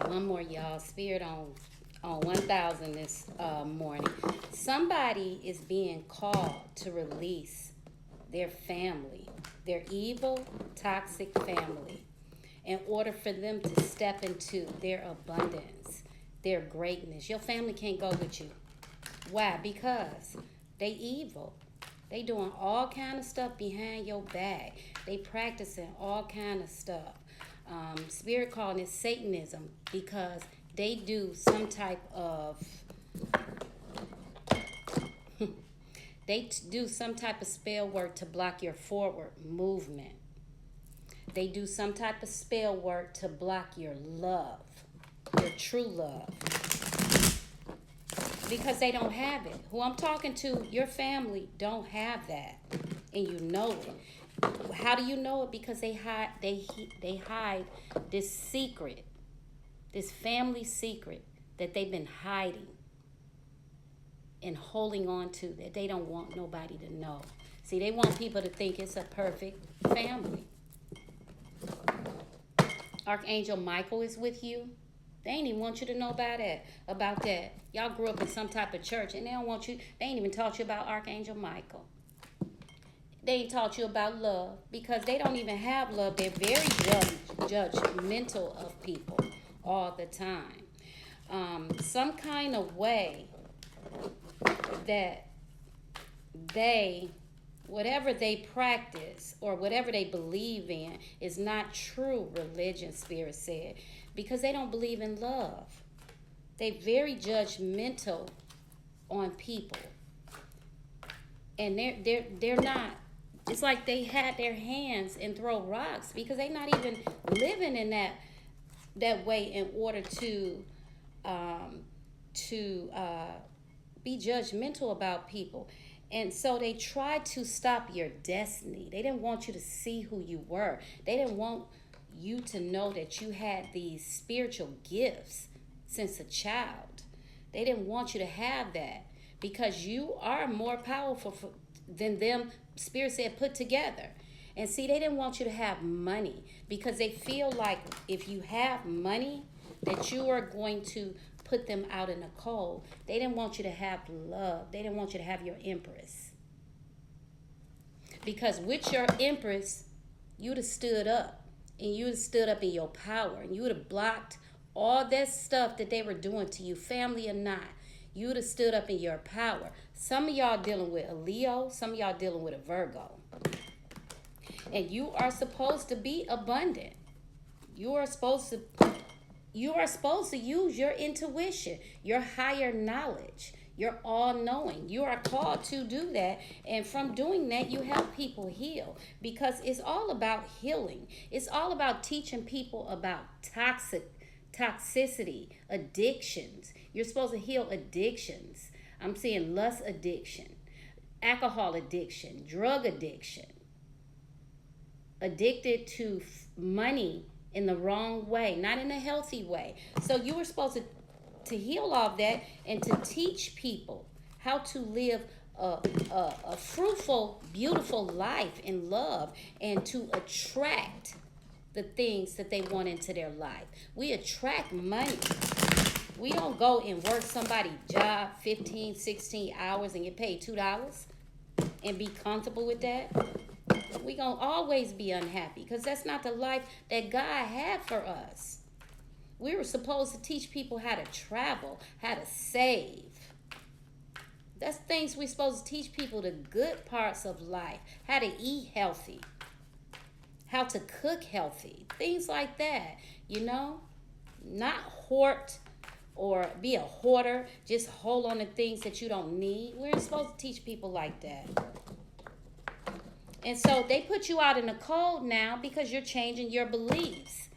One more, y'all. Spirit on 1,000 this morning. Somebody is being called to release their family, their evil, toxic family, in order for them to step into their abundance, their greatness. Your family can't go with you. Why? Because they evil. They doing all kind of stuff behind your back. They practicing all kind of stuff. Spirit calling it Satanism because they do some type of do some type of spell work to block your forward movement. They do some type of spell work to block your love, your true love, because they don't have it. Who I'm talking to, your family don't have that, and you know it. How do you know it? Because they hide this secret, this family secret that they've been hiding and holding on to, that they don't want nobody to know. See, they want people to think it's a perfect family. Archangel Michael is with you. They ain't even want you to know about that. Y'all grew up in some type of church and they don't want you, they ain't even taught you about Archangel Michael. They ain't taught you about love because they don't even have love. They're very judgmental of people all the time. Some kind of way that whatever they practice or whatever they believe in is not true religion, Spirit said, because they don't believe in love. They're very judgmental on people. And they're not. It's like they had their hands and throw rocks because they're not even living in that way in order to be judgmental about people. And so they tried to stop your destiny. They didn't want you to see who you were. They didn't want you to know that you had these spiritual gifts since a child. They didn't want you to have that because you are more powerful than them, Spirit said, put together. And see, they didn't want you to have money because they feel like if you have money, that you are going to put them out in the cold. They didn't want you to have love. They didn't want you to have your empress. Because with your empress, you'd have stood up. And you'd have stood up in your power. And you would have blocked all that stuff that they were doing to you, family or not. You would have stood up in your power. Some of y'all dealing with a Leo. Some of y'all dealing with a Virgo. And you are supposed to be abundant. You are supposed to use your intuition, your higher knowledge, your all-knowing. You are called to do that. And from doing that, you help people heal. Because it's all about healing. It's all about teaching people about toxicity, addictions. You're supposed to heal addictions. I'm seeing lust addiction, alcohol addiction, drug addiction, addicted to money in the wrong way, not in a healthy way. So you were supposed to heal all of that and to teach people how to live a fruitful, beautiful life in love and to attract the things that they want into their life. We attract money. We don't go and work somebody's job 15, 16 hours and get paid $2 and be comfortable with that. We gonna always be unhappy because that's not the life that God had for us. We were supposed to teach people how to travel, how to save. That's things we're supposed to teach people, the good parts of life, how to eat healthy, how to cook healthy, things like that, not hoard or be a hoarder, just hold on to things that you don't need. We're supposed to teach people like that. And so they put you out in the cold now because you're changing your beliefs.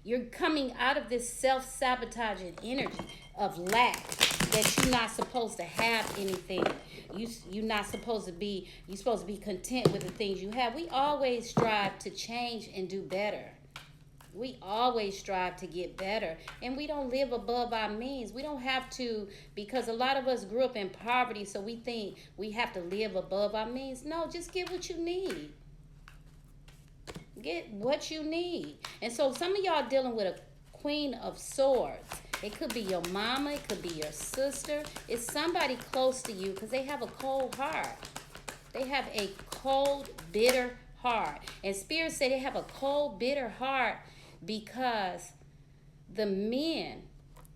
You're coming out of this self-sabotaging energy of lack, that you're not supposed to have anything. You're not supposed to be, you're supposed to be content with the things you have. We always strive to change and do better. We always strive to get better. And we don't live above our means. We don't have to, because a lot of us grew up in poverty, so we think we have to live above our means. No, just get what you need. Get what you need. And so some of y'all dealing with a Queen of Swords. It could be your mama, it could be your sister. It's somebody close to you because they have a cold heart. They have a cold, bitter heart. And Spirit say they have a cold, bitter heart because the men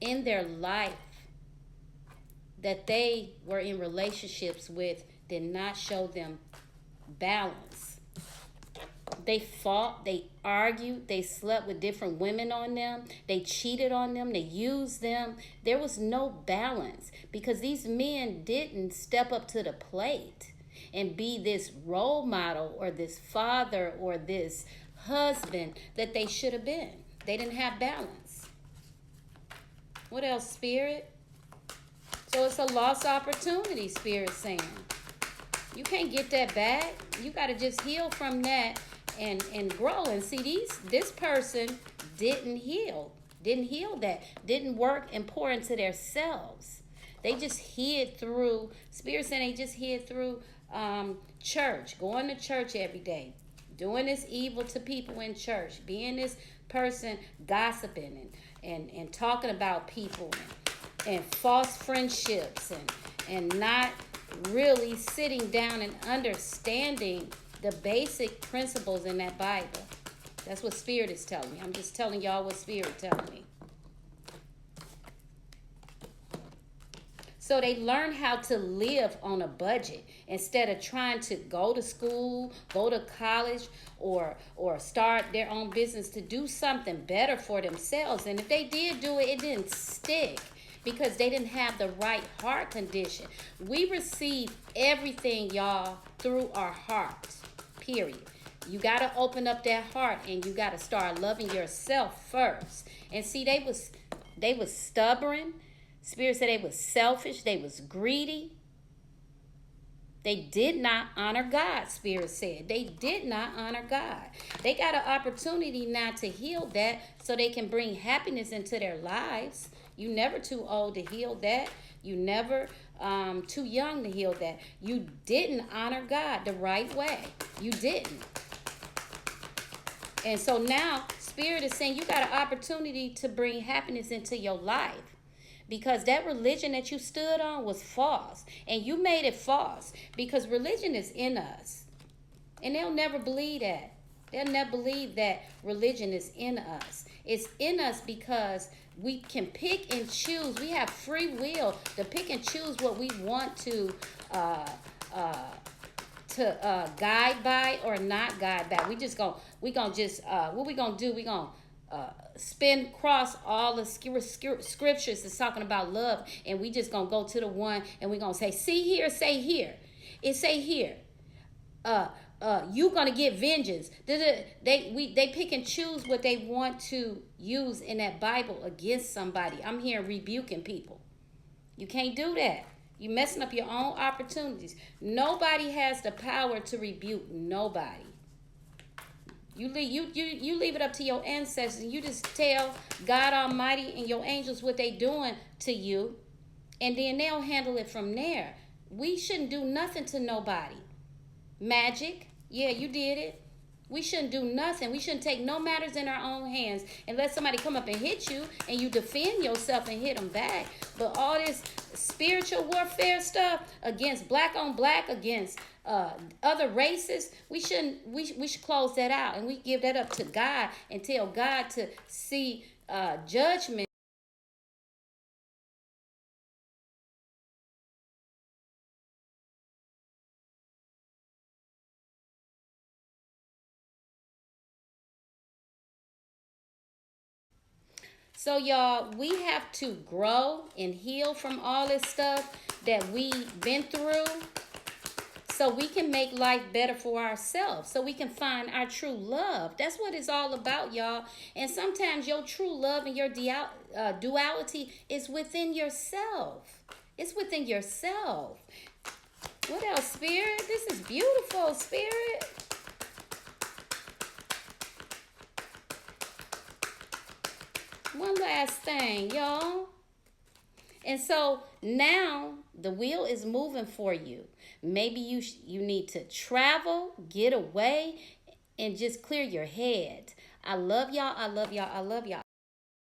in their life that they were in relationships with did not show them balance. They fought, they argued, they slept with different women on them, they cheated on them, they used them. There was no balance because these men didn't step up to the plate and be this role model or this father or this husband that they should have been. They didn't have balance. What else, Spirit? So it's a lost opportunity, Spirit saying. You can't get that back. You got to just heal from that and grow. And see, this person didn't heal that, didn't work and pour into themselves. They just hid through, Spirit saying they just hid through church, going to church every day, doing this evil to people in church, being this person gossiping and talking about people and false friendships and not really sitting down and understanding the basic principles in that Bible. That's what Spirit is telling me. I'm just telling y'all what Spirit telling me. So they learn how to live on a budget instead of trying to go to school, go to college, or start their own business to do something better for themselves. And if they did do it, it didn't stick because they didn't have the right heart condition. We receive everything, y'all, through our hearts, period. You got to open up that heart and you got to start loving yourself first. And see, they was stubborn. Spirit said they was selfish. They was greedy. They did not honor God, Spirit said. They did not honor God. They got an opportunity now to heal that so they can bring happiness into their lives. You never too old to heal that. You never too young to heal that. You didn't honor God the right way. You didn't. And so now Spirit is saying you got an opportunity to bring happiness into your life. Because that religion that you stood on was false. And you made it false. Because religion is in us. And they'll never believe that. They'll never believe that religion is in us. It's in us because we can pick and choose. We have free will to pick and choose what we want to guide by or not guide by. What we gonna do? We gonna spin across all the scriptures that's talking about love, and we just gonna go to the one and we gonna say, see here, say here. It say here, you gonna get vengeance. They pick and choose what they want to use in that Bible against somebody. I'm here rebuking people. You can't do that. You messing up your own opportunities. Nobody has the power to rebuke nobody. You leave it up to your ancestors. You just tell God Almighty and your angels what they doing to you, and then they'll handle it from there. We shouldn't do nothing to nobody. Magic, yeah, you did it. We shouldn't do nothing. We shouldn't take no matters in our own hands and let somebody come up and hit you and you defend yourself and hit them back. But all this spiritual warfare stuff against black on black, against other races, we should close that out, and we give that up to God and tell God to see judgment. So y'all, we have to grow and heal from all this stuff that we've been through, so we can make life better for ourselves, so we can find our true love. That's what it's all about, y'all. And sometimes your true love and your duality is within yourself. It's within yourself. What else, Spirit? This is beautiful, Spirit. One last thing, y'all. And so now the wheel is moving for you. Maybe you need to travel, get away, and just clear your head. I love y'all. I love y'all. I love y'all.